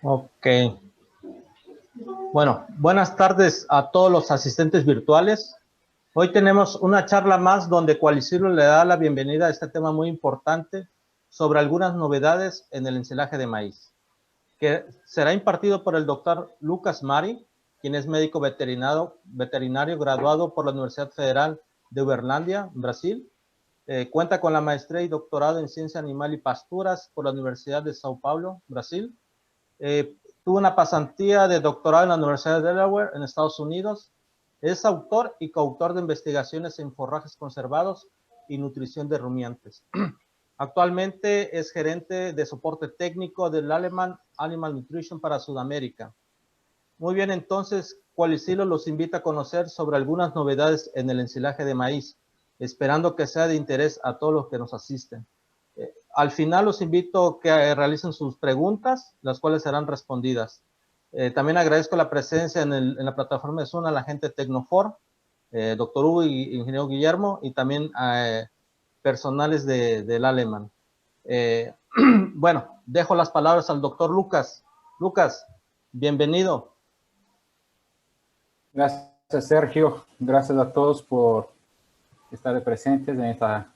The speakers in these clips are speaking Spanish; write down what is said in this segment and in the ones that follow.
Ok. Bueno, buenas tardes a todos los asistentes virtuales. Hoy tenemos una charla más donde Qualicilo le da la bienvenida a este tema muy importante sobre algunas novedades en el ensilaje de maíz, que será impartido por el doctor Lucas Mari, quien es médico veterinario graduado por la Universidad Federal de Uberlândia, Brasil. Cuenta con la maestría y doctorado en ciencia animal y pasturas por la Universidad de Sao Paulo, Brasil. Tuvo una pasantía de doctorado en la Universidad de Delaware, en Estados Unidos. Es autor y coautor de investigaciones en forrajes conservados y nutrición de rumiantes. Actualmente es gerente de soporte técnico del Alemán Animal Nutrition para Sudamérica. Muy bien, entonces, Qualicilo los invita a conocer sobre algunas novedades en el ensilaje de maíz, esperando que sea de interés a todos los que nos asisten. Al final los invito a que realicen sus preguntas, las cuales serán respondidas. También agradezco la presencia en la plataforma de Zoom a la gente de Tecnofor, doctor Hugo y ingeniero Guillermo, y también personales del Alemán. Bueno, dejo las palabras al doctor Lucas. Lucas, bienvenido. Gracias, Sergio. Gracias a todos por estar presentes en esta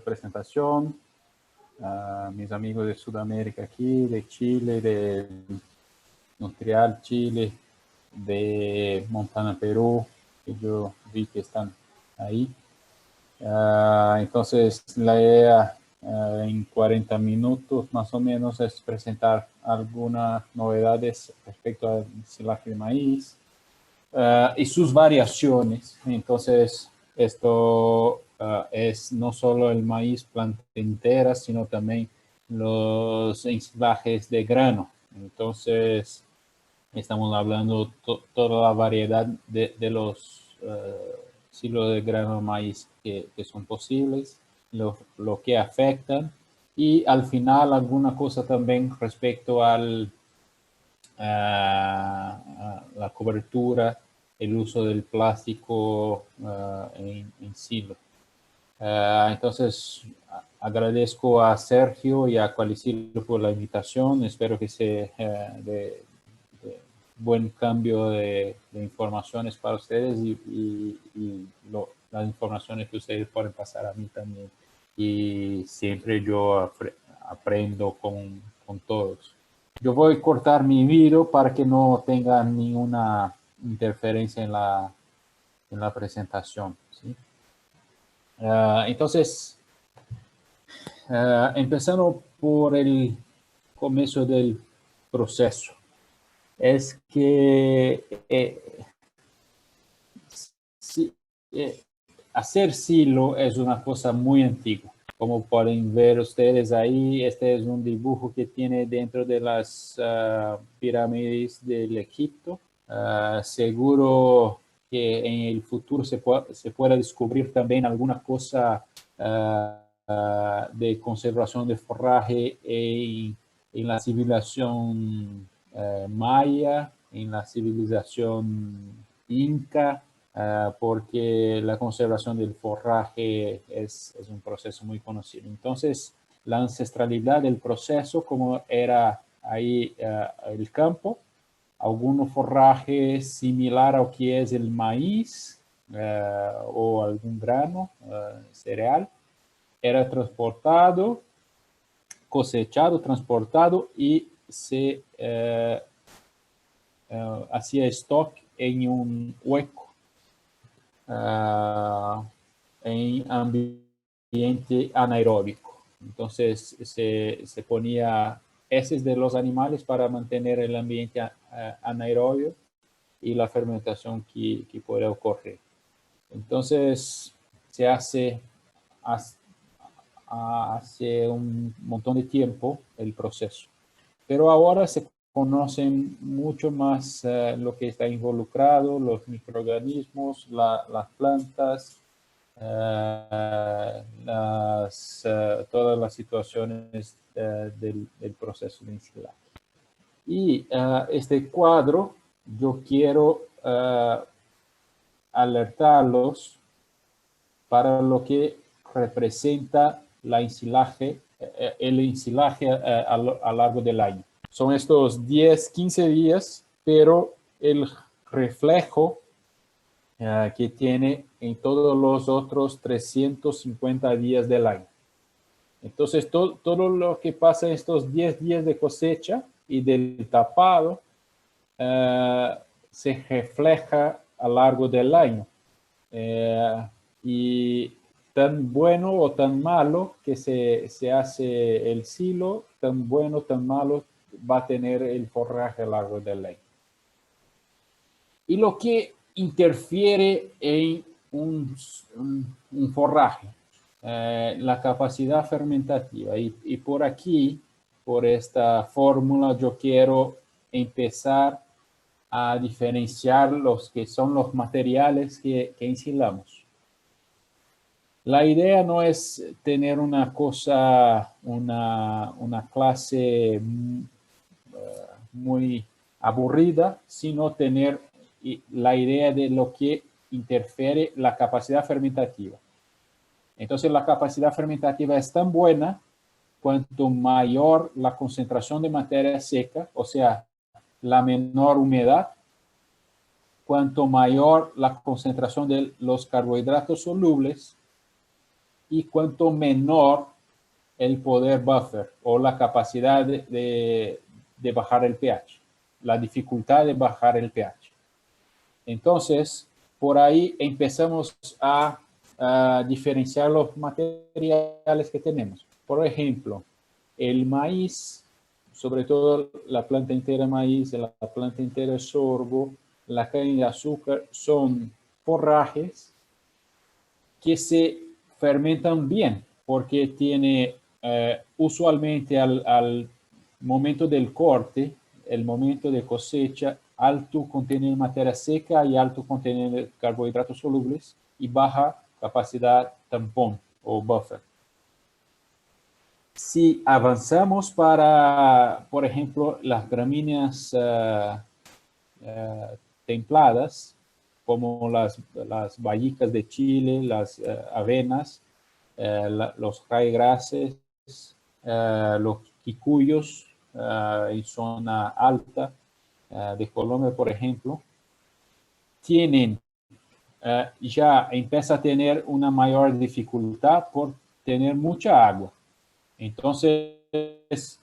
presentación. A mis amigos de Sudamérica aquí, de Chile, de Montreal, Chile, de Montana, Perú, que yo vi que están ahí. Entonces, la idea en 40 minutos más o menos es presentar algunas novedades respecto al ensilaje de maíz, y sus variaciones. Entonces, esto es no solo el maíz planta entera, sino también los ensilajes de grano. Entonces, estamos hablando toda la variedad de los silos de grano de maíz que son posibles, lo que afectan, y al final alguna cosa también respecto al la cobertura, el uso del plástico en silo. Entonces, agradezco a Sergio y a Qualicilo por la invitación. Espero que sea de buen cambio de informaciones para ustedes y las informaciones que ustedes pueden pasar a mí también. Y siempre yo aprendo con todos. Yo voy a cortar mi video para que no tenga ninguna interferencia en la presentación, ¿sí? Entonces, empezando por el comienzo del proceso, es que eh, hacer silo es una cosa muy antigua. Como pueden ver ustedes ahí, este es un dibujo que tiene dentro de las pirámides del Egipto. Seguro que en el futuro se pueda descubrir también alguna cosa de conservación de forraje en la civilización maya, en la civilización inca, porque la conservación del forraje es un proceso muy conocido. Entonces, la ancestralidad del proceso, como era ahí el campo, algún forraje similar al que es el maíz o algún grano cereal, era transportado, cosechado, transportado y se hacía stock en un hueco en ambiente anaeróbico. Entonces se ponía heces de los animales para mantener el ambiente anaerobio y la fermentación que puede ocurrir. Entonces se hace hace un montón de tiempo el proceso. Pero ahora se conocen mucho más lo que está involucrado, los microorganismos, las plantas, todas las situaciones del proceso de ensilaje. Y este cuadro yo quiero alertarlos para lo que representa el ensilaje a lo largo del año. son estos 10, 15 días, pero el reflejo que tiene en todos los otros 350 días del año. Entonces, todo lo que pasa en estos 10 días de cosecha y del tapado se refleja a lo largo del año. Y tan bueno o tan malo que se hace el silo, tan bueno, tan malo va a tener el forraje a lo largo del año. Y lo que interfiere en un forraje, la capacidad fermentativa. Y por aquí, por esta fórmula, yo quiero empezar a diferenciar los que son los materiales que ensilamos. La idea no es tener una cosa, una clase muy aburrida, sino tener la idea de lo que interfiere la capacidad fermentativa. Entonces, la capacidad fermentativa es tan buena cuanto mayor la concentración de materia seca, o sea, la menor humedad, cuanto mayor la concentración de los carbohidratos solubles y cuanto menor el poder buffer o la capacidad de bajar el pH, la dificultad de bajar el pH. Entonces, por ahí empezamos a diferenciar los materiales que tenemos. Por ejemplo, el maíz, sobre todo la planta entera de maíz, la planta entera de sorgo, la caña de azúcar, son forrajes que se fermentan bien, porque tiene usualmente al momento del corte, el momento de cosecha, alto contenido de materia seca y alto contenido de carbohidratos solubles y baja capacidad tampón o buffer. Si avanzamos para, por ejemplo, las gramíneas templadas, como las bayicas de Chile, las avenas, los raigrases, los quicuyos en zona alta de Colombia, por ejemplo, tienen ya empieza a tener una mayor dificultad por tener mucha agua. Entonces,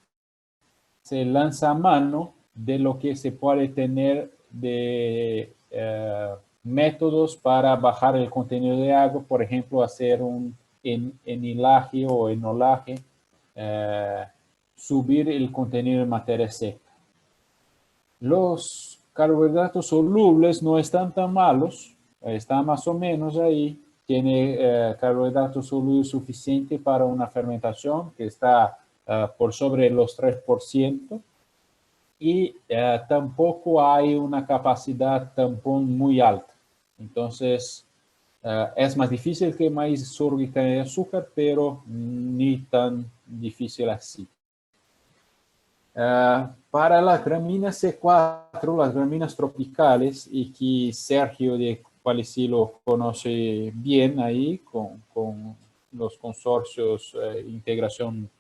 se lanza a mano de lo que se puede tener de métodos para bajar el contenido de agua, por ejemplo, hacer un enilaje o enolaje, subir el contenido de materia seca. Los carbohidratos solubles no están tan malos, están más o menos ahí, tiene carbohidratos solubles suficiente para una fermentación que está por sobre los 3%, y tampoco hay una capacidad tampón muy alta. Entonces, es más difícil que maíz, sorgo y caña de azúcar, pero ni tan difícil así. Para las gramíneas C4, las gramíneas tropicales, y que Sergio de Qualicilo conoce bien ahí con los consorcios Integración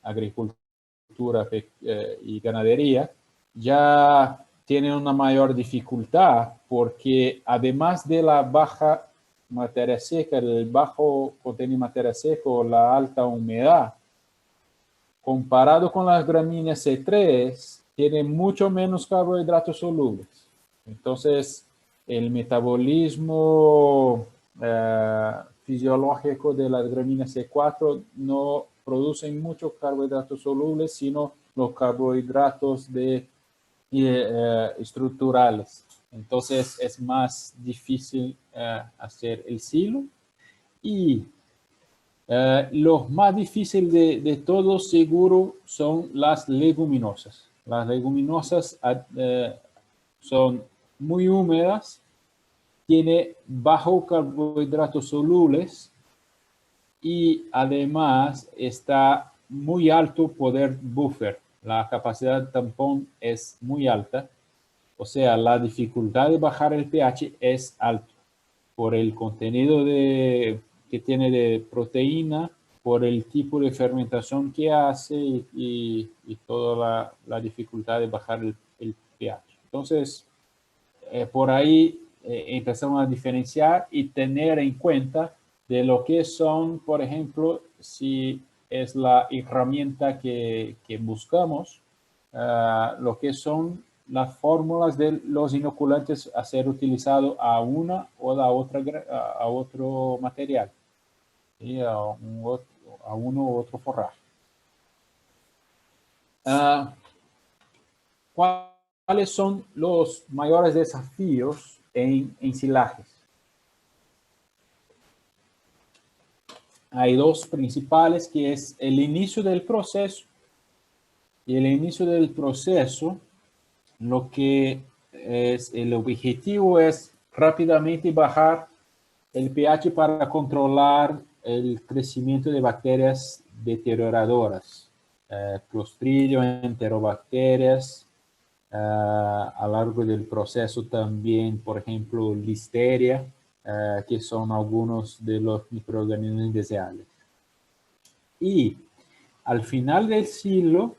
Agricultura y Ganadería, ya tienen una mayor dificultad porque además de la baja materia seca, el bajo contenido de materia seca o la alta humedad, comparado con las gramíneas C3, tiene mucho menos carbohidratos solubles. Entonces, el metabolismo fisiológico de las gramíneas C4 no producen muchos carbohidratos solubles, sino los carbohidratos estructurales. Entonces, es más difícil hacer el silo. Y lo más difícil de todo seguro son las leguminosas. Las leguminosas son muy húmedas, tiene bajo carbohidratos solubles y además está muy alto poder buffer. La capacidad tampón es muy alta, o sea, la dificultad de bajar el pH es alto por el contenido que tiene de proteína por el tipo de fermentación que hace y toda la dificultad de bajar el pH. Entonces, por ahí empezamos a diferenciar y tener en cuenta de lo que son, por ejemplo, si es la herramienta que buscamos, lo que son las fórmulas de los inoculantes a ser utilizado a una o a otro material, y a uno u otro forraje. ¿Cuáles son los mayores desafíos en ensilajes? Hay dos principales, que es el inicio del proceso. Y el inicio del proceso, lo que es el objetivo es rápidamente bajar el pH para controlar el crecimiento de bacterias deterioradoras, Clostridium, enterobacterias, a lo largo del proceso también, por ejemplo, listeria, que son algunos de los microorganismos indeseables. Y al final del ciclo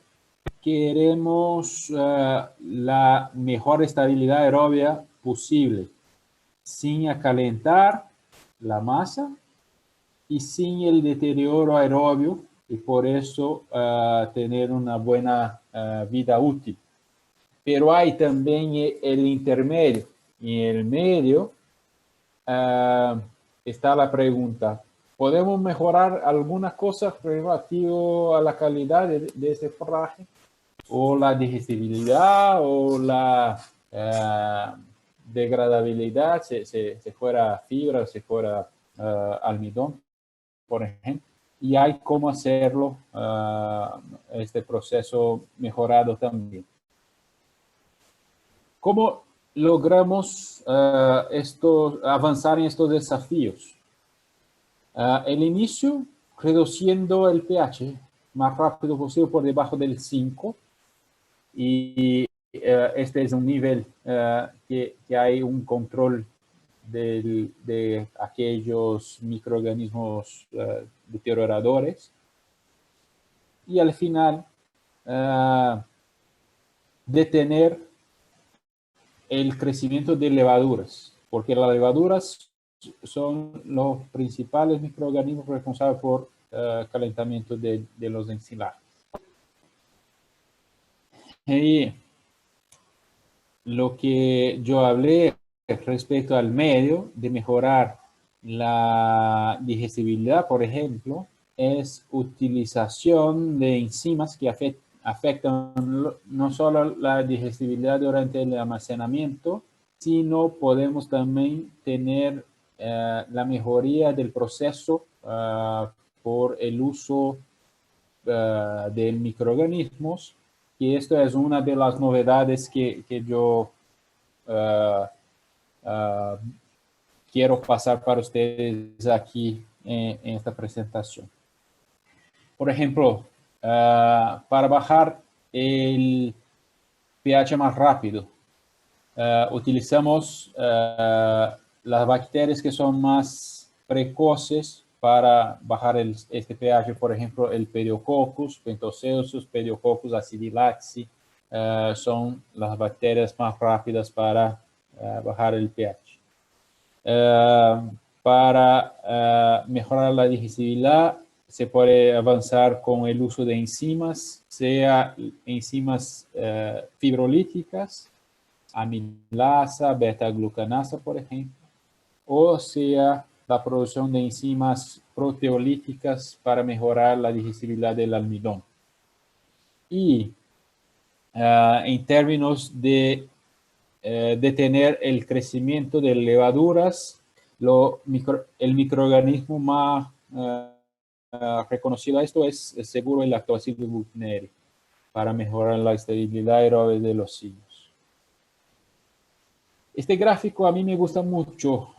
queremos la mejor estabilidad aeróbica posible, sin acalentar la masa y sin el deterioro aerobio, y por eso tener una buena vida útil. Pero hay también el intermedio. Y en el medio está la pregunta: ¿podemos mejorar alguna cosa relativa a la calidad de este forraje? O la digestibilidad o la degradabilidad, si fuera fibra, si fuera almidón, por ejemplo. Y hay cómo hacerlo, este proceso mejorado también. ¿Cómo logramos avanzar en estos desafíos? El inicio, reduciendo el pH más rápido posible por debajo del 5. Y este es un nivel que hay un control de aquellos microorganismos deterioradores. Y al final, detener el crecimiento de levaduras, porque las levaduras son los principales microorganismos responsables por calentamiento de los ensilajes. Y lo que yo hablé respecto al medio, de mejorar la digestibilidad, por ejemplo, es utilización de enzimas que afectan no solo la digestibilidad durante el almacenamiento, sino podemos también tener la mejoría del proceso por el uso de microorganismos. Y esto es una de las novedades que yo quiero pasar para ustedes aquí en esta presentación. Por ejemplo, para bajar el pH más rápido, utilizamos las bacterias que son más precoces para bajar este pH, por ejemplo, el Pediococcus, Pentocelsus, Pediococcus acidilaxi, son las bacterias más rápidas para bajar el pH. Para mejorar la digestibilidad, se puede avanzar con el uso de enzimas, sea enzimas fibrolíticas, amilasa, beta-glucanasa, por ejemplo, o sea la producción de enzimas proteolíticas para mejorar la digestibilidad del almidón. Y en términos de detener el crecimiento de levaduras, el microorganismo más reconocido a esto es seguro el Lactobacillus buchneri, para mejorar la estabilidad aeróbica de los cilios. Este gráfico a mí me gusta mucho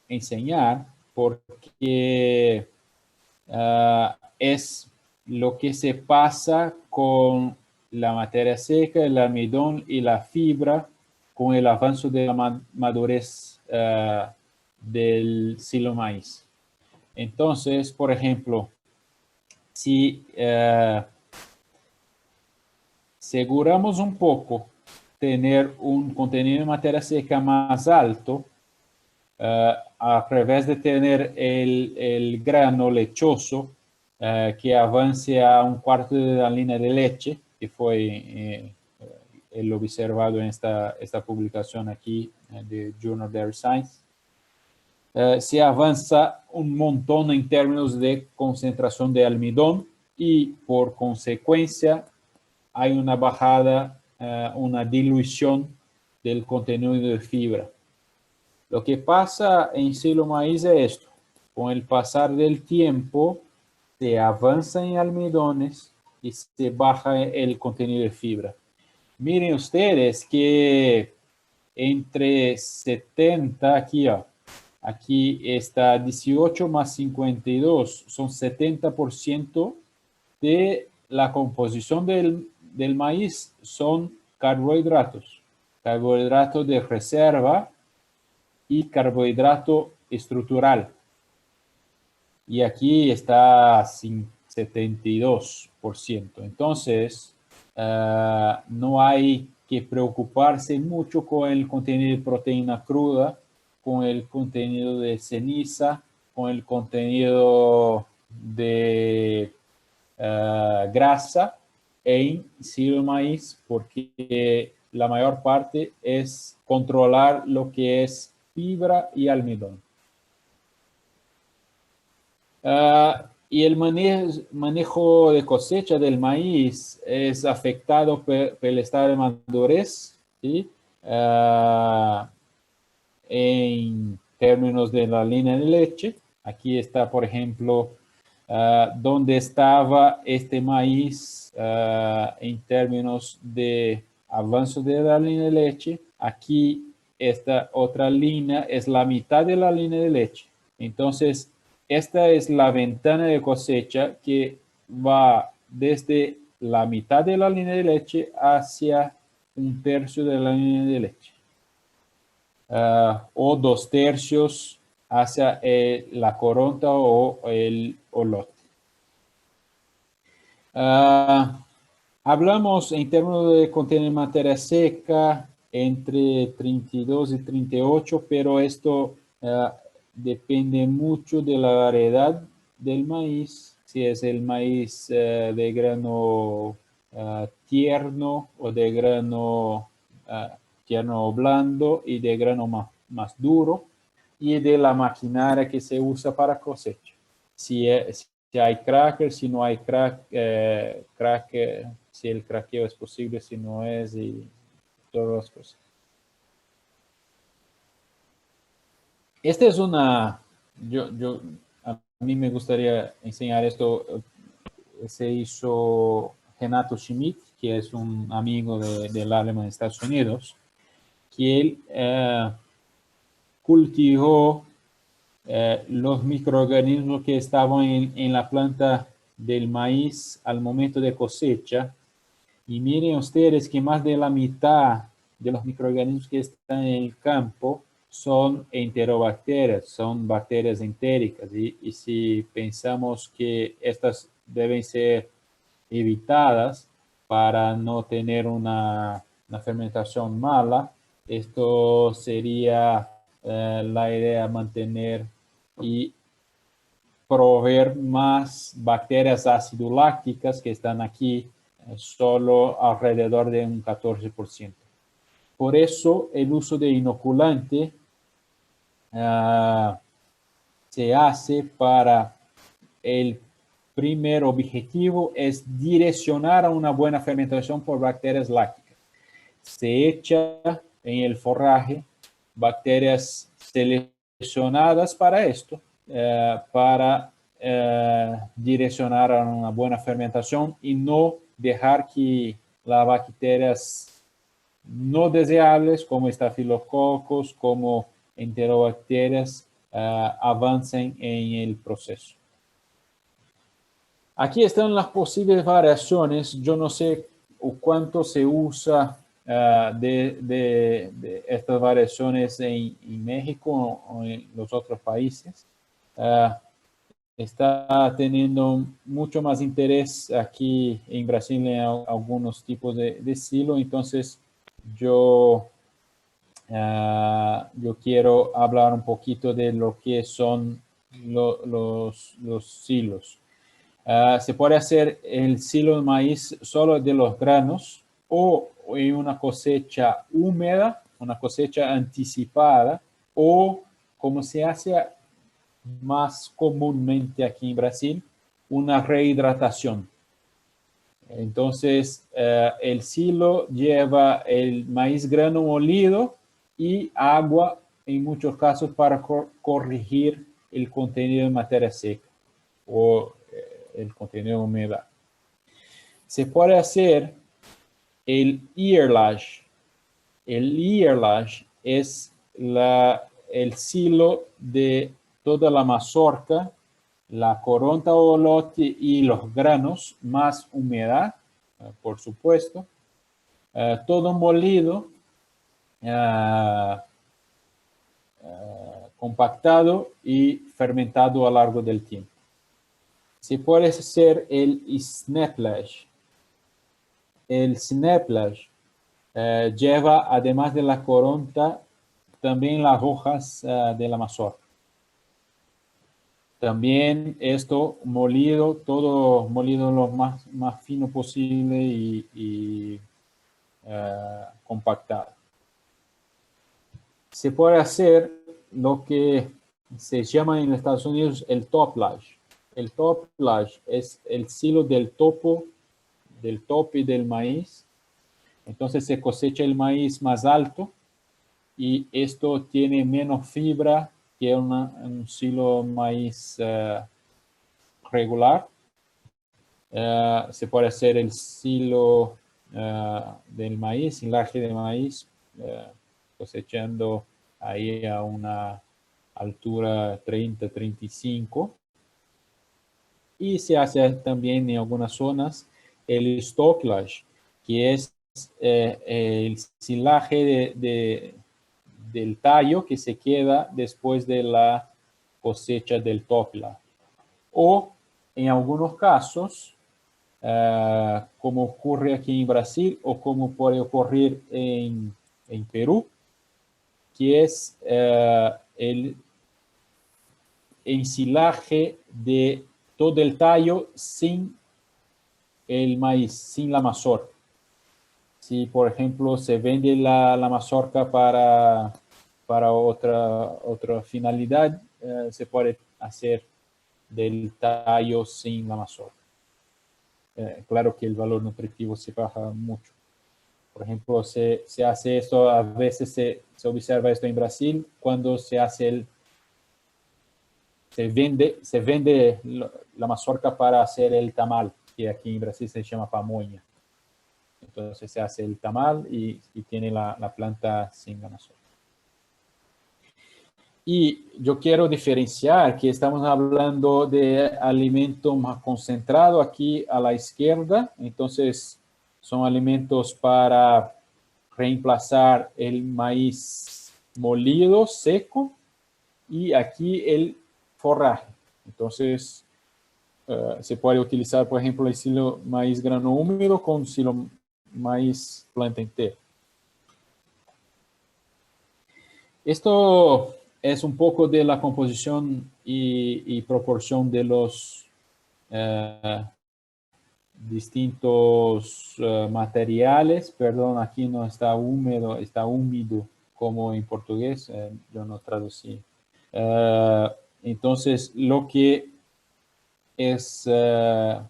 enseñar, porque es lo que se pasa con la materia seca, el almidón y la fibra con el avance de la madurez del silo maíz. Entonces, por ejemplo, si seguramos un poco tener un contenido de materia seca más alto, a través de tener el grano lechoso que avance a un cuarto de la línea de leche, que fue lo observado en esta publicación aquí de Journal Dairy Science. Se avanza un montón en términos de concentración de almidón y por consecuencia hay una bajada, una dilución del contenido de fibra. Lo que pasa en silo maíz es esto: con el pasar del tiempo se avanza en almidones y se baja el contenido de fibra. Miren ustedes que entre 70, aquí está 18 más 52, son 70% de la composición del maíz son carbohidratos. Carbohidratos de reserva y carbohidrato estructural. Y aquí está 72%. Entonces, no hay que preocuparse mucho con el contenido de proteína cruda, con el contenido de ceniza, con el contenido de grasa en silo de maíz, porque la mayor parte es controlar lo que es fibra y almidón. Y el manejo de cosecha del maíz es afectado por el estado de madurez, ¿sí? En términos de la línea de leche. Aquí está, por ejemplo, donde estaba este maíz en términos de avance de la línea de leche. Aquí esta otra línea es la mitad de la línea de leche. Entonces, esta es la ventana de cosecha que va desde la mitad de la línea de leche hacia un tercio de la línea de leche. O 2/3 hacia la coronta o el lote. Hablamos en términos de contenido de materia seca entre 32 y 38, pero esto depende mucho de la variedad del maíz, si es el maíz de grano tierno o de grano tierno blando y de grano más duro, y de la maquinaria que se usa para cosecha. Si hay cracker, si no hay cracker, si el craqueo es posible, si no es, y todas las cosas. Esta es a mí me gustaría enseñar esto. Se hizo Renato Schmidt, que es un amigo del Alemán de Estados Unidos, que él cultivó los microorganismos que estaban en la planta del maíz al momento de cosecha. Y miren ustedes que más de la mitad de los microorganismos que están en el campo son enterobacterias, son bacterias entéricas. Y si pensamos que estas deben ser evitadas para no tener una fermentación mala, esto sería la idea: mantener y proveer más bacterias ácido-lácticas, que están aquí solo alrededor de un 14%. Por eso el uso de inoculante se hace para el primer objetivo es direccionar a una buena fermentación por bacterias lácticas. Se echa en el forraje bacterias seleccionadas para esto, para direccionar a una buena fermentación y no dejar que las bacterias no deseables como estafilococos, como enterobacterias, avancen en el proceso. Aquí están las posibles variaciones. Yo no sé cuánto se usa de estas variaciones en México o en los otros países. está teniendo mucho más interés aquí en Brasil en algunos tipos de silo. Entonces, yo quiero hablar un poquito de lo que son los silos. Se puede hacer el silo de maíz solo de los granos o en una cosecha húmeda, una cosecha anticipada, o como se hace más comúnmente aquí en Brasil, una rehidratación. Entonces, el silo lleva el maíz grano molido y agua en muchos casos para corregir el contenido de materia seca o el contenido de humedad. Se puede hacer el earlage. El earlage es el silo de toda la mazorca, la coronta o lote y los granos, más humedad, por supuesto, todo molido, compactado y fermentado a lo largo del tiempo. Se puede hacer el snaplage. El snaplage lleva, además de la coronta, también las hojas de la mazorca. También esto molido, todo molido lo más fino posible y compactado. Se puede hacer lo que se llama en Estados Unidos el topplage. El topplage es el silo del tope del maíz. Entonces se cosecha el maíz más alto y esto tiene menos fibra que un silo maíz regular. Se puede hacer el silo del maíz, silaje de maíz, cosechando ahí a una altura 30-35. Y se hace también en algunas zonas el stocklage, que es el silaje del tallo que se queda después de la cosecha del topla. O en algunos casos, como ocurre aquí en Brasil o como puede ocurrir en Perú, que es el ensilaje de todo el tallo sin el maíz, sin la mazorca. Si, por ejemplo, se vende la mazorca para otra finalidad, se puede hacer del tallo sin la mazorca. Claro que el valor nutritivo se baja mucho. Por ejemplo, se hace esto, a veces se observa esto en Brasil, cuando se hace se vende la mazorca para hacer el tamal, que aquí en Brasil se llama pamonha. Entonces se hace el tamal y tiene la planta sin la mazorca. Y yo quiero diferenciar que estamos hablando de alimento más concentrado aquí a la izquierda. Entonces son alimentos para reemplazar el maíz molido, seco, y aquí el forraje. Entonces, se puede utilizar, por ejemplo, el silo maíz grano húmedo con silo maíz planta entera. Esto es un poco de la composición y proporción de los distintos materiales. Perdón, aquí no está húmedo, está húmido como en portugués. Yo no traducí. Entonces, lo que está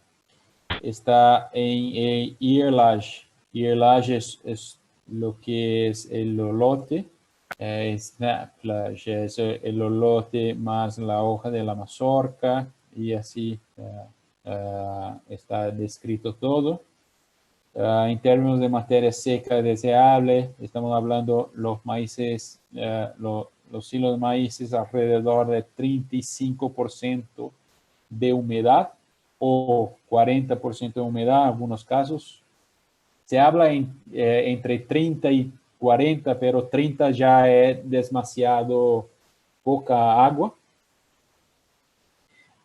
en earlage. Earlage es lo que es el lolote. Snaplage es el lolote más la hoja de la mazorca y así está descrito todo. En términos de materia seca deseable, estamos hablando los maíces, los silos de maíces alrededor de 35% de humedad o 40% de humedad en algunos casos. Se habla entre 30 y 40, pero 30 ya es demasiado poca agua.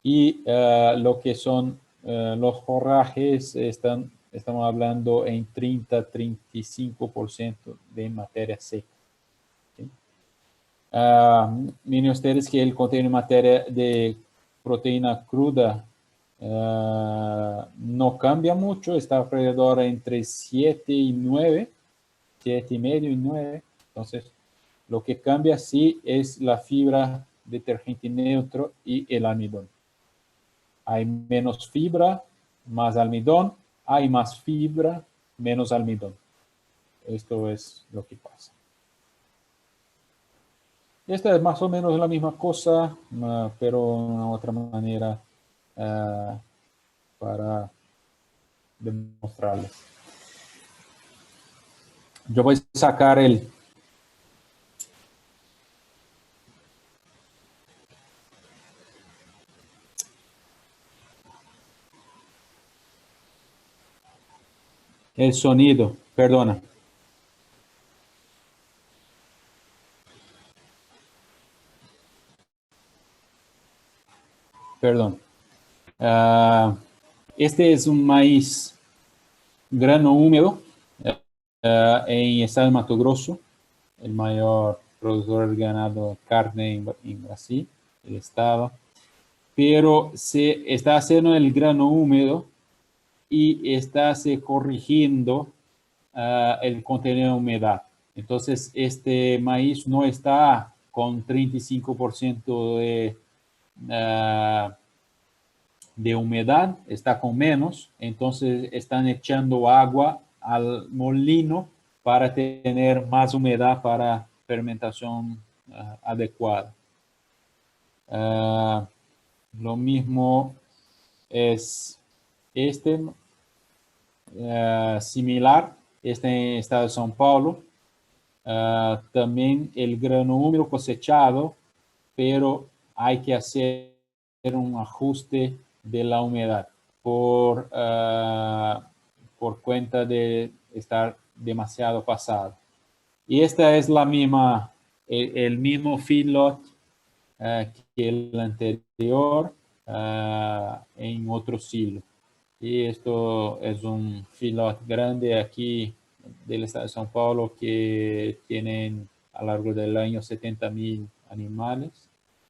Y lo que son los forrajes, estamos hablando en 30-35% de materia seca. ¿Sí? Miren ustedes que el contenido de materia de proteína cruda no cambia mucho, está alrededor entre 7 y 9, 7,5 y 9. Entonces, lo que cambia sí es la fibra detergente neutro y el almidón. Hay menos fibra, más almidón. Hay más fibra, menos almidón. Esto es lo que pasa. Esta es más o menos la misma cosa, pero de una otra manera para demostrarles. Yo voy a sacar el sonido, perdona. Perdón. Este es un maíz grano húmedo en estado de Mato Grosso, el mayor productor de ganado carne en Brasil, el estado. Pero se está haciendo el grano húmedo y está se corrigiendo el contenido de humedad. Entonces, este maíz no está con 35% de humedad, está con menos, entonces están echando agua al molino para tener más humedad para fermentación adecuada. Lo mismo es similar, este en el estado de São Paulo. También el grano húmedo cosechado, pero hay que hacer un ajuste de la humedad por cuenta de estar demasiado pasado. Y esta es la misma, el mismo feedlot que el anterior en otro silo. Y esto es un feedlot grande aquí del estado de São Paulo que tienen a lo largo del año 70,000 animales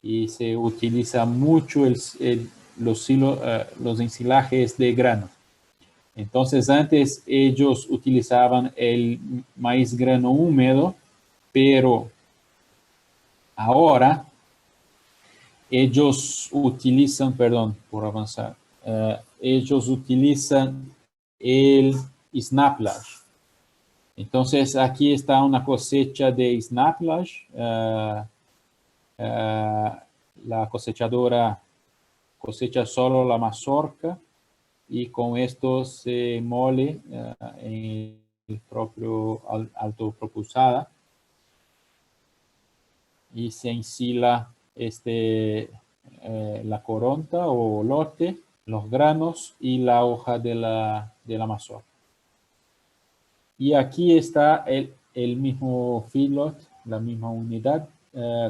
y se utiliza mucho los ensilajes de grano. Entonces antes ellos utilizaban el maíz grano húmedo, pero ahora ellos utilizan, perdón por avanzar, ellos utilizan el snaplage. Entonces aquí está una cosecha de snaplage. La cosechadora cosecha solo la mazorca y con esto se mole en el propio autopropulsada y se ensila la coronta o lote, los granos y la hoja de la mazorca. Y aquí está el mismo feedlot, la misma unidad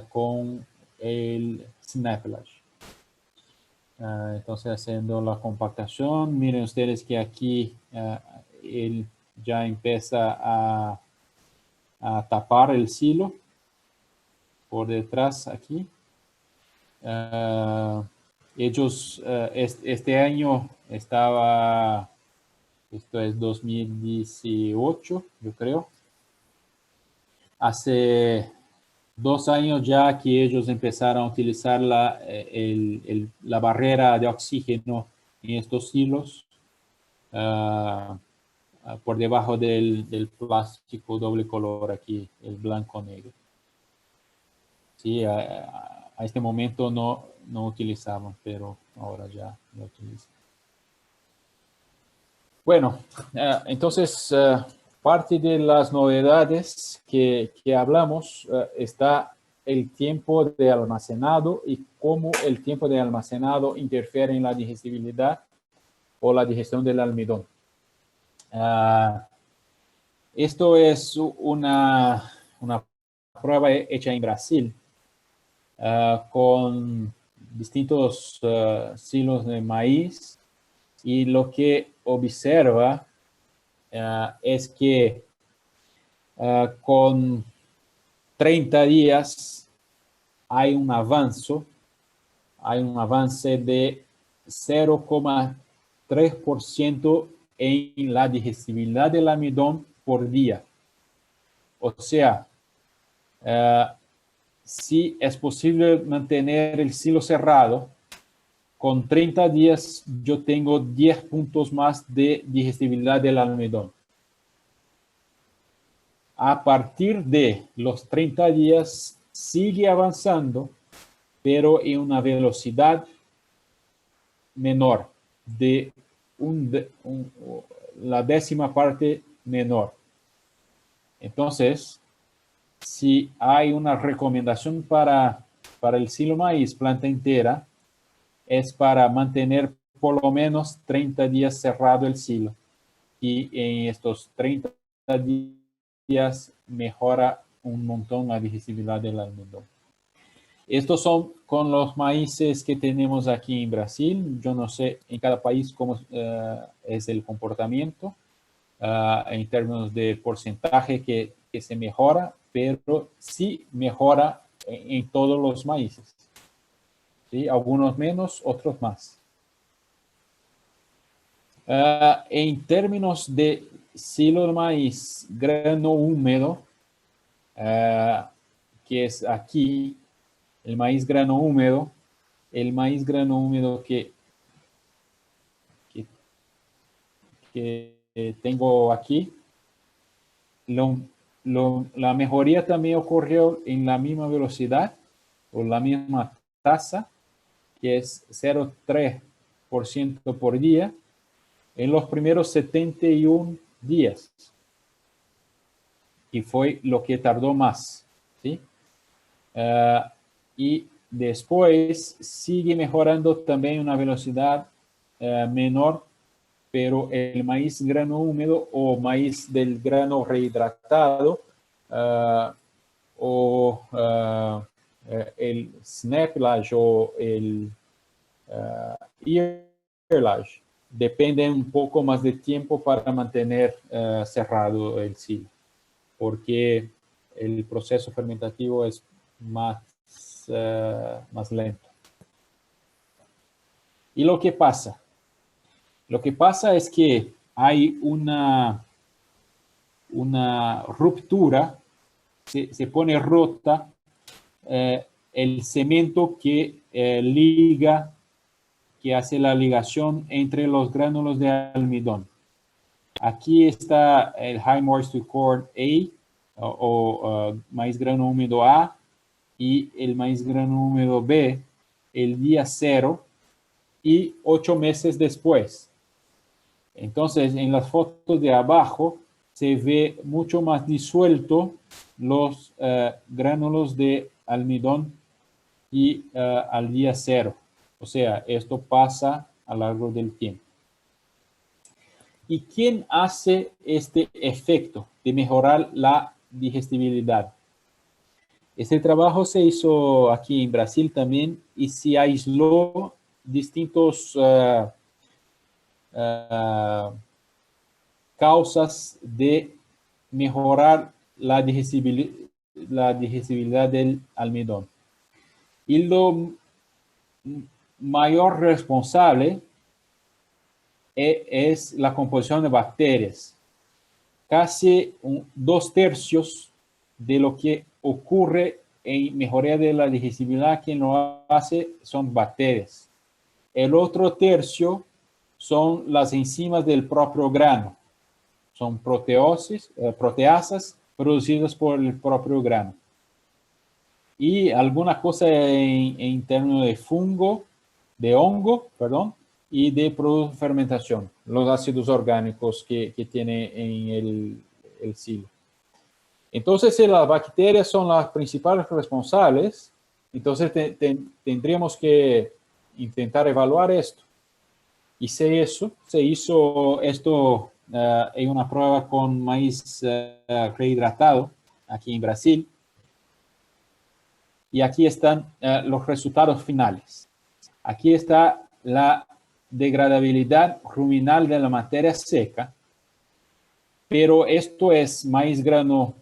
con el snaplage. Entonces haciendo la compactación, miren ustedes que aquí él ya empieza a tapar el silo por detrás aquí. Ellos este año estaba, esto es 2018, yo creo. Hace 2 años ya que ellos empezaron a utilizar la barrera de oxígeno en estos silos por debajo del plástico doble color aquí, el blanco-negro. Sí, a este momento no utilizaban, pero ahora ya lo utilizan. Bueno, entonces parte de las novedades que hablamos está el tiempo de almacenado y cómo el tiempo de almacenado interfiere en la digestibilidad o la digestión del almidón. Esto es una prueba hecha en Brasil con distintos silos de maíz, y lo que observa es que con 30 días hay un avance de 0,3% en la digestibilidad del almidón por día. O sea, si es posible mantener el silo cerrado, con 30 días yo tengo 10 puntos más de digestibilidad del almidón. A partir de los 30 días sigue avanzando, pero en una velocidad menor, de la décima parte menor. Entonces, si hay una recomendación para el silo maíz planta entera, es para mantener por lo menos 30 días cerrado el silo. Y en estos 30 días mejora un montón la digestibilidad del almidón. Estos son con los maíces que tenemos aquí en Brasil. Yo no sé en cada país cómo es el comportamiento en términos de porcentaje que se mejora, pero sí mejora en todos los maíces. ¿Sí? Algunos menos, otros más. En términos de silo de maíz grano húmedo, que es aquí, el maíz grano húmedo que tengo aquí, la mejoría también ocurrió en la misma velocidad o la misma tasa, que es 0,3% por día, en los primeros 71 días. Y fue lo que tardó más, ¿sí? Y después sigue mejorando también una velocidad menor, pero el maíz grano húmedo o maíz del grano rehidratado o el snaplage o el earlage dependen un poco más de tiempo para mantener cerrado el silo, porque el proceso fermentativo es más lento. ¿Y lo que pasa? Lo que pasa es que hay una ruptura, se pone rota el cemento que liga, que hace la ligación entre los gránulos de almidón. Aquí está el High Moisture Corn A o maíz grano húmedo A y el maíz grano húmedo B el día 0 y 8 meses después. Entonces, en las fotos de abajo se ve mucho más disuelto los gránulos de almidón y al día 0. O sea, esto pasa a lo largo del tiempo. ¿Y quién hace este efecto de mejorar la digestibilidad? Este trabajo se hizo aquí en Brasil también y se aisló distintos causas de mejorar la digestibilidad del almidón. Y lo mayor responsable es la composición de bacterias. Casi 2/3 de lo que ocurre en mejoría de la digestibilidad, quien lo hace son bacterias. El otro tercio son las enzimas del propio grano. Son proteasas producidas por el propio grano. Y alguna cosa en términos de hongo, y de productos de fermentación, los ácidos orgánicos que tiene en el silo. Entonces, si las bacterias son las principales responsables, entonces tendríamos que intentar evaluar esto. Y se hizo esto en una prueba con maíz rehidratado aquí en Brasil. Y aquí están los resultados finales. Aquí está la degradabilidad ruminal de la materia seca, pero esto es maíz grano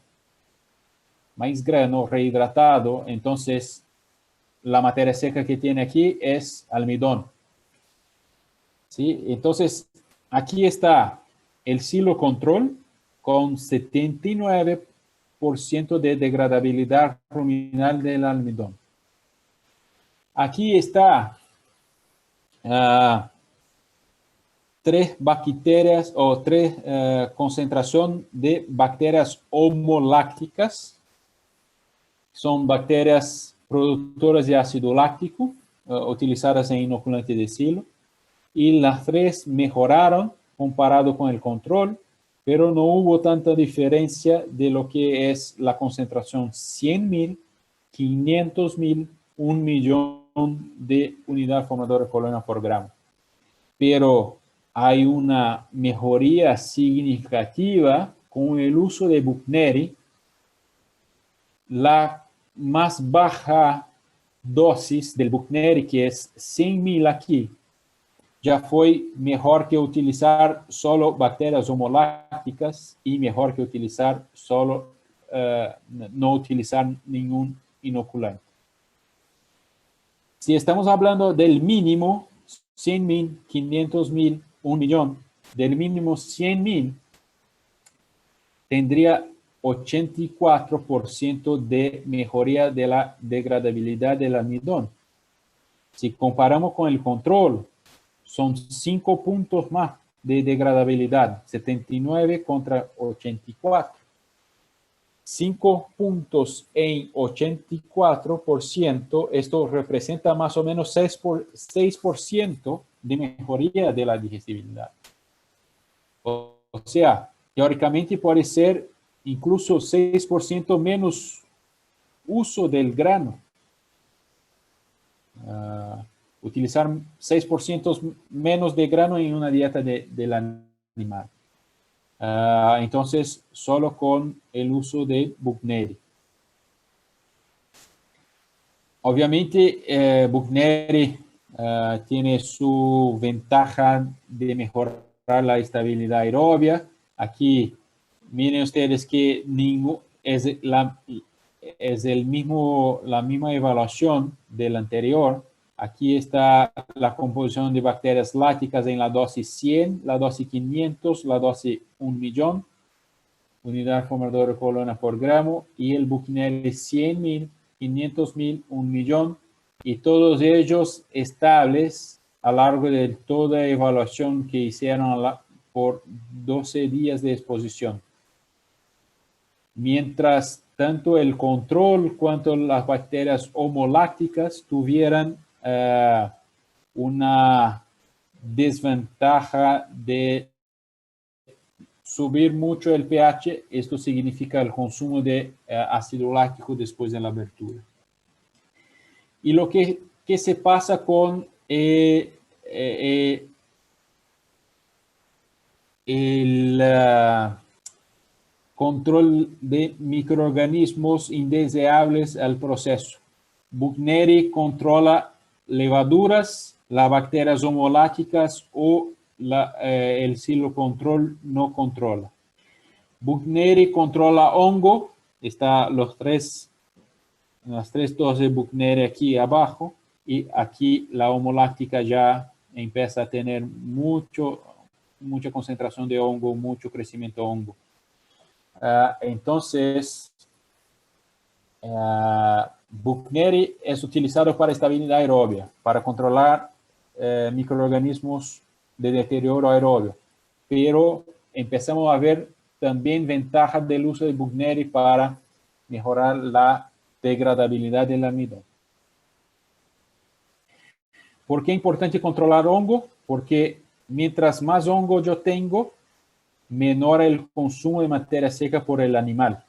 rehidratado, entonces la materia seca que tiene aquí es almidón. ¿Sí? Entonces, aquí está el silo control con 79% de degradabilidad ruminal del almidón. Aquí está tres bacterias o tres concentración de bacterias homolácticas. Son bacterias productoras de ácido láctico utilizadas en inoculante de silo. Y las tres mejoraron comparado con el control, pero no hubo tanta diferencia de lo que es la concentración 100.000, 500.000, 1.000.000 de unidad formadora de colonia por gramo. Pero hay una mejoría significativa con el uso de Buchneri. La más baja dosis del Buchneri, que es 100.000 aquí, ya fue mejor que utilizar solo bacterias homolácticas y mejor que utilizar solo, no utilizar ningún inoculante. Si estamos hablando del mínimo 100.000, 500.000, 1.000.000, del mínimo 100.000, tendría 84% de mejoría de la degradabilidad del almidón. Si comparamos con el control, son 5 puntos más de degradabilidad, 79 contra 84. 5 puntos en 84%, esto representa más o menos 6% de mejoría de la digestibilidad. O sea, teóricamente puede ser incluso 6% menos uso del grano. Utilizar 6% menos de grano en una dieta del animal. Entonces, solo con el uso de Buchneri. Obviamente, Buchneri tiene su ventaja de mejorar la estabilidad aerobia. Aquí, miren ustedes que la misma evaluación del anterior. Aquí está la composición de bacterias lácticas en la dosis 100, la dosis 500, la dosis 1.000.000, unidad formadora de colonia por gramo, y el Buchneri 100.000, 500.000, 1.000.000, y todos ellos estables a lo largo de toda evaluación que hicieron por 12 días de exposición. Mientras tanto el control cuanto las bacterias homolácticas tuvieran una desventaja de subir mucho el pH. Esto significa el consumo de ácido láctico después de la abertura. Y lo que se pasa con el control de microorganismos indeseables al proceso. Buchneri controla levaduras, las bacterias homolácticas o el silo control no controla. Buchneri controla hongo, está las tres dosis de Buchneri aquí abajo, y aquí la homoláctica ya empieza a tener mucha concentración de hongo, mucho crecimiento de hongo. Entonces, Buchneri es utilizado para estabilidad aeróbica, para controlar microorganismos de deterioro aeróbio. Pero empezamos a ver también ventajas del uso de Buchneri para mejorar la degradabilidad del almidón. ¿Por qué es importante controlar hongo? Porque mientras más hongo yo tengo, menor el consumo de materia seca por el animal.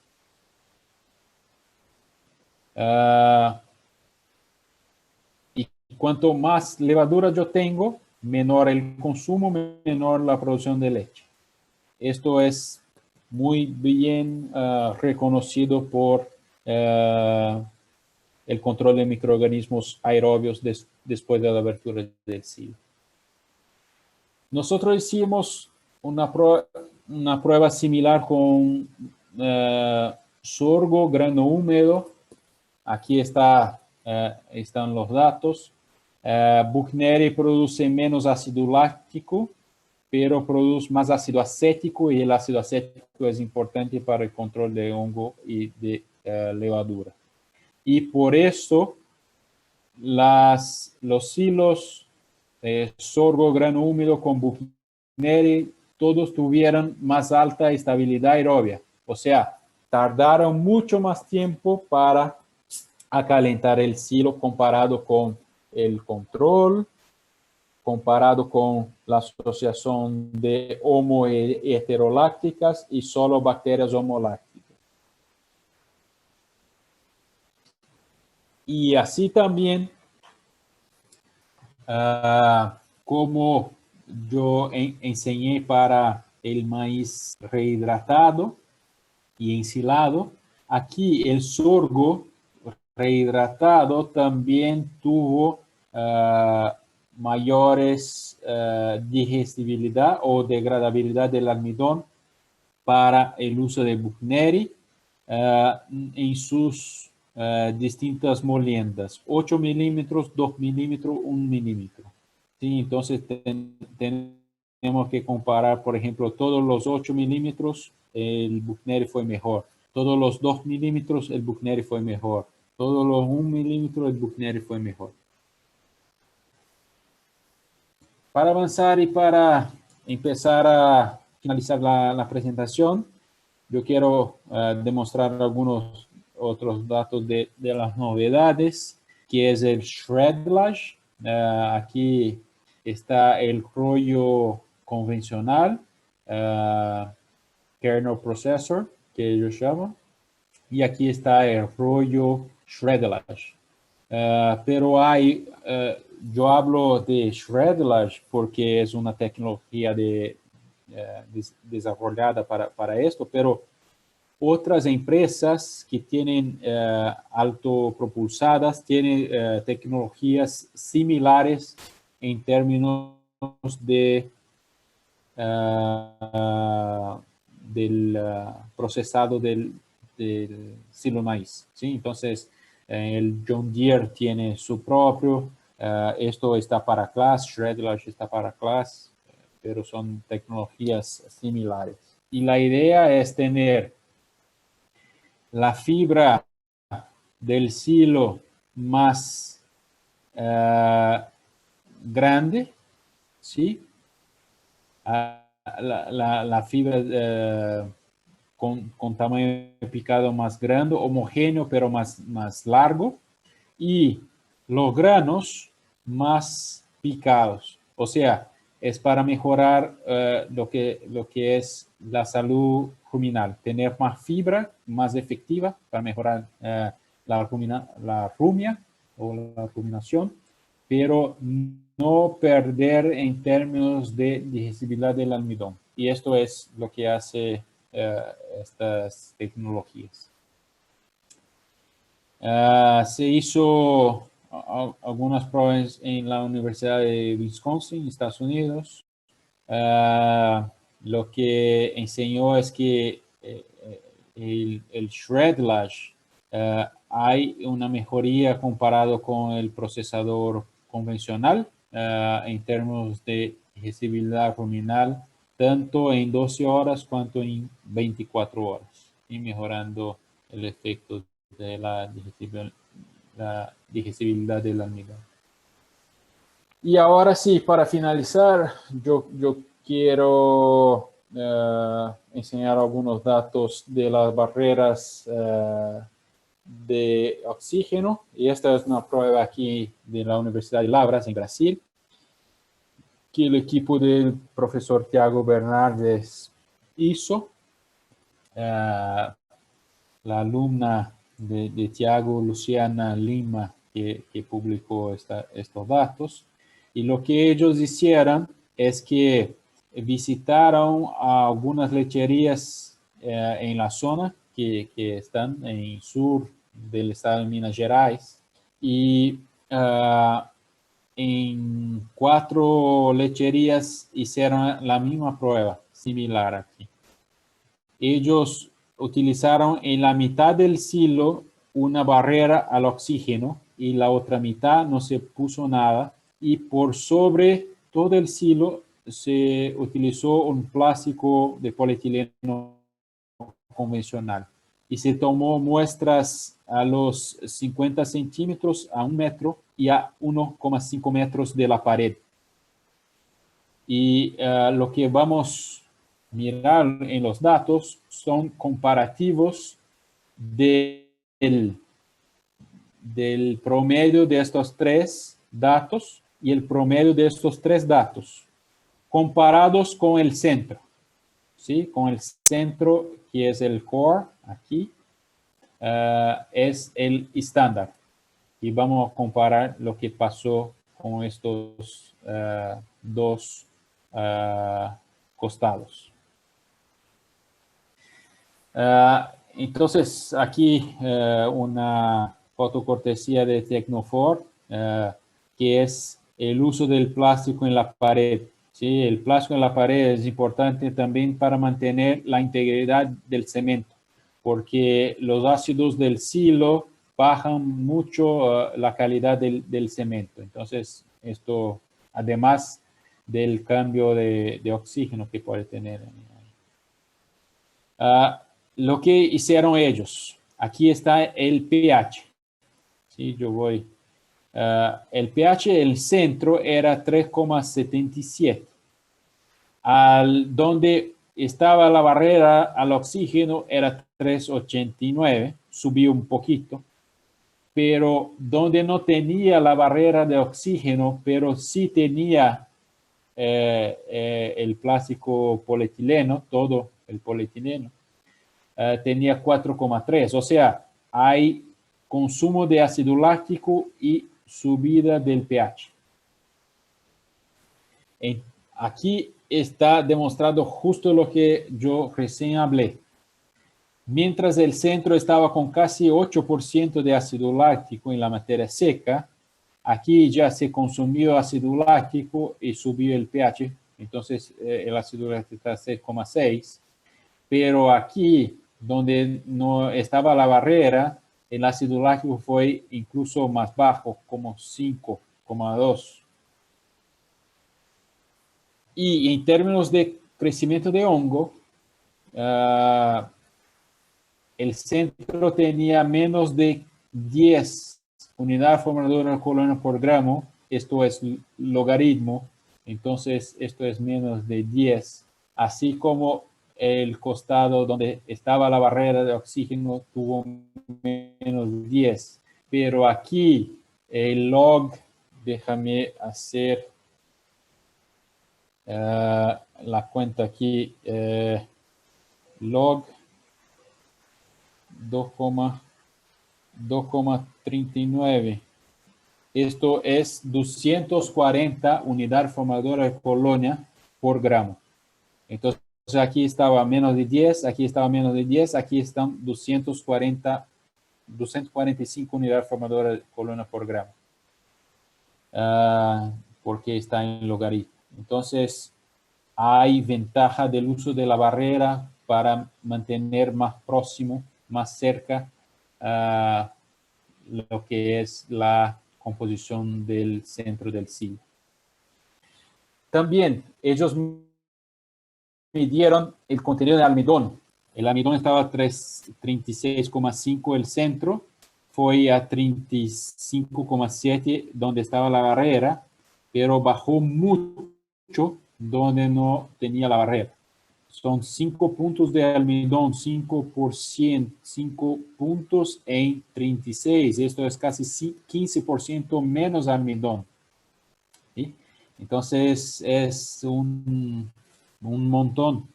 Y cuanto más levadura yo tengo, menor el consumo, menor la producción de leche. Esto es muy bien reconocido por el control de microorganismos aerobios después de la abertura del silo. Nosotros hicimos una prueba similar con sorgo, grano húmedo. Aquí están los datos. Buchneri produce menos ácido láctico, pero produce más ácido acético, y el ácido acético es importante para el control de hongo y de levadura. Y por eso los silos sorgo, grano húmedo con Buchneri, todos tuvieron más alta estabilidad aerobia. O sea, tardaron mucho más tiempo para acalentar el silo comparado con el control, comparado con la asociación de homo heterolácticas y solo bacterias homolácticas. Y así también, como yo enseñé para el maíz rehidratado y ensilado, aquí el sorgo rehidratado también tuvo mayores digestibilidad o degradabilidad del almidón para el uso de Buchneri en sus distintas moliendas, 8 milímetros, 2 milímetros, 1 milímetro. ¿Sí? Entonces tenemos que comparar, por ejemplo, todos los 8 milímetros, el Buchneri fue mejor. Todos los 2 milímetros, el Buchneri fue mejor. Todos los 1 milímetro, el Buchneri fue mejor. Para avanzar y para empezar a finalizar la presentación, yo quiero demostrar algunos otros datos de las novedades, que es el shredlage. Aquí está el rollo convencional, kernel processor, que ellos llaman, y aquí está el rollo shredlage. Pero yo hablo de shredlage porque es una tecnología desarrollada para esto, pero otras empresas que tienen autopropulsadas tienen tecnologías similares en términos de del procesado del silo maíz, ¿sí? Entonces, el John Deere tiene su propio, esto está para Claas, shredlage está para Claas, pero son tecnologías similares. Y la idea es tener la fibra del silo más grande, ¿sí? La fibra con tamaño picado más grande, homogéneo, pero más largo, y los granos más picados. O sea, es para mejorar lo que es la salud ruminal, tener más fibra, más efectiva para mejorar la rumia o la ruminación, pero no perder en términos de digestibilidad del almidón. Y esto es lo que hace estas tecnologías. Se hizo algunas pruebas en la Universidad de Wisconsin, Estados Unidos. Lo que enseñó es que el shredlage hay una mejoría comparado con el procesador convencional en términos de digestibilidad ruminal, tanto en 12 horas cuanto en 24 horas, y mejorando el efecto de la digestibilidad del almidón. Y ahora sí, para finalizar, yo quiero enseñar algunos datos de las barreras de oxígeno. Y esta es una prueba aquí de la Universidad de Lavras, en Brasil, que el equipo del profesor Tiago Bernardes hizo. La alumna de Tiago, Luciana Lima, que publicó estos datos. Y lo que ellos hicieron es que visitaron a algunas lecherías en la zona que están en el sur del estado de Minas Gerais, y en 4 lecherías hicieron la misma prueba, similar aquí. Ellos utilizaron en la mitad del silo una barrera al oxígeno y la otra mitad no se puso nada, y por sobre todo el silo se utilizó un plástico de polietileno convencional y se tomó muestras a los 50 centímetros, a 1 metro y a 1,5 metros de la pared. Y lo que vamos a mirar en los datos son comparativos del promedio de estos 3 datos y el promedio de estos 3 datos comparados con el centro, ¿sí? Con el centro, que es el core, aquí, es el estándar. Y vamos a comparar lo que pasó con estos 2 costados. Entonces, aquí una fotocortesía de Tecnofor, que es el uso del plástico en la pared. Sí, el plástico en la pared es importante también para mantener la integridad del cemento, porque los ácidos del silo bajan mucho la calidad del cemento. Entonces, esto, además del cambio de oxígeno que puede tener. Lo que hicieron ellos, aquí está el pH. ¿Sí? Yo voy. El pH del centro era 3,77. Donde estaba la barrera al oxígeno era 3,89, subió un poquito, pero donde no tenía la barrera de oxígeno, pero sí tenía el plástico polietileno, todo el polietileno, tenía 4,3, o sea, hay consumo de ácido láctico y subida del pH. Aquí está demostrado justo lo que yo recién hablé. Mientras el centro estaba con casi 8% de ácido láctico en la materia seca, aquí ya se consumió ácido láctico y subió el pH, entonces el ácido láctico está 6,6, pero aquí, donde no estaba la barrera, el ácido láctico fue incluso más bajo, como 5,2. Y en términos de crecimiento de hongo, el centro tenía menos de 10 unidades formadoras de colonia por gramo. Esto es logaritmo, entonces esto es menos de 10. Así como el costado donde estaba la barrera de oxígeno tuvo menos de 10. Pero aquí el log, déjame hacer la cuenta aquí, log 2,39. Esto es 240 unidades formadoras de colonia por gramo. Entonces aquí estaba menos de 10, aquí estaba menos de 10, aquí están 245 unidades formadoras de colonia por gramo. Porque está en logaritmo. Entonces, hay ventaja del uso de la barrera para mantener más próximo, más cerca, lo que es la composición del centro del silo. También ellos midieron el contenido de almidón. El almidón estaba a 36,5 el centro, fue a 35,7 donde estaba la barrera, pero bajó mucho donde no tenía la barrera. Son 5 puntos de almidón, 5%, 5 puntos en 36. Esto es casi 15% menos almidón. ¿Sí? Entonces es un montón.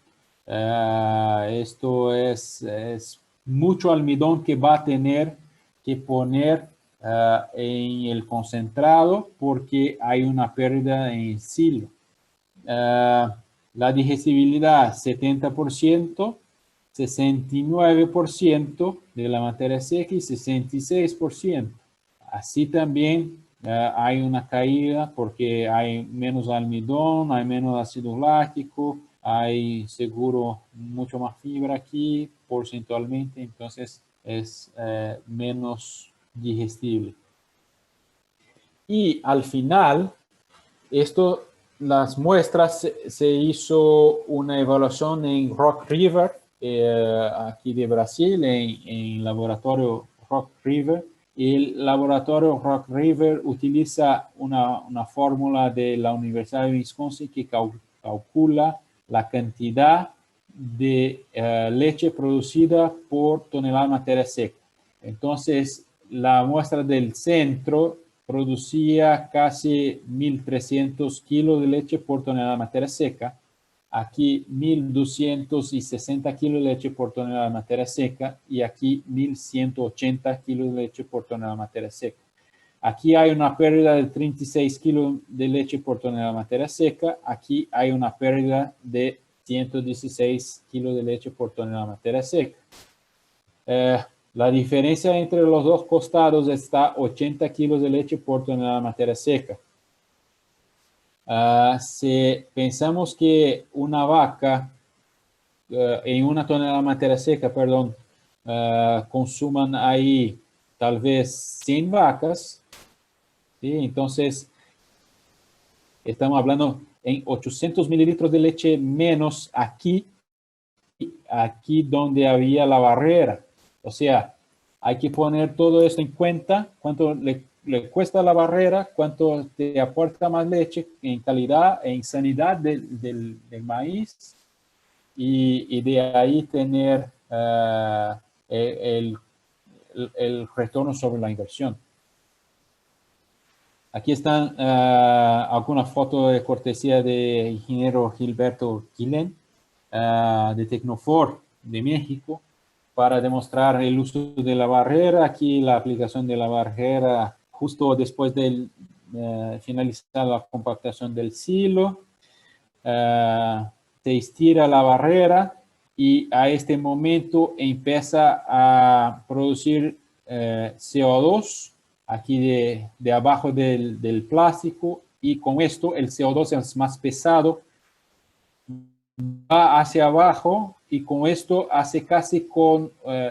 Esto es mucho almidón que va a tener que poner en el concentrado porque hay una pérdida en silo. La digestibilidad 70%, 69% de la materia seca y 66%. Así también hay una caída porque hay menos almidón, hay menos ácido láctico, hay seguro mucho más fibra aquí porcentualmente, entonces es menos digestible. Y al final, las muestras se hizo una evaluación en Rock River, aquí de Brasil, en laboratorio Rock River. El laboratorio Rock River utiliza una fórmula de la Universidad de Wisconsin que calcula la cantidad de leche producida por tonelada de materia seca. Entonces, la muestra del centro producía casi 1.300 kilos de leche por tonelada de materia seca. Aquí 1.260 kilos de leche por tonelada de materia seca y aquí 1.180 kilos de leche por tonelada de materia seca. Aquí hay una pérdida de 36 kilos de leche por tonelada de materia seca. Aquí hay una pérdida de 116 kilos de leche por tonelada de materia seca. La diferencia entre los dos costados está 80 kilos de leche por tonelada de materia seca. Si pensamos que una vaca en una tonelada de materia seca, perdón, consuman ahí tal vez 100 vacas, ¿sí? Entonces estamos hablando en 800 mililitros de leche menos aquí donde había la barrera. O sea, hay que poner todo esto en cuenta, cuánto le cuesta la barrera, cuánto te aporta más leche en calidad, en sanidad del maíz, y de ahí tener el retorno sobre la inversión. Aquí están algunas fotos de cortesía de ingeniero Gilberto Quilén, de Tecnofor de México, para demostrar el uso de la barrera. Aquí la aplicación de la barrera justo después de finalizar la compactación del silo. Se estira la barrera y a este momento empieza a producir CO2 aquí de abajo del plástico, y con esto el CO2 es más pesado, va hacia abajo y con esto hace casi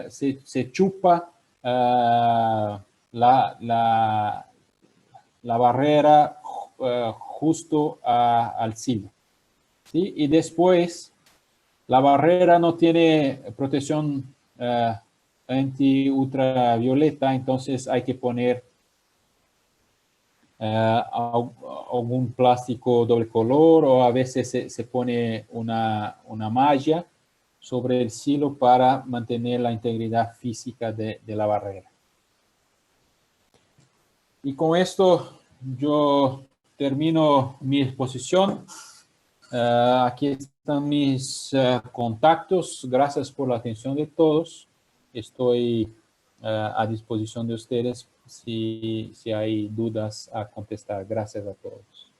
se chupa la barrera justo al silo, ¿sí? Y después la barrera no tiene protección anti-ultravioleta, entonces hay que poner algún plástico doble color, o a veces se pone una malla sobre el silo para mantener la integridad física de la barrera. Y con esto yo termino mi exposición. Aquí están mis contactos. Gracias por la atención de todos. Estoy a disposición de ustedes si hay dudas a contestar. Gracias a todos.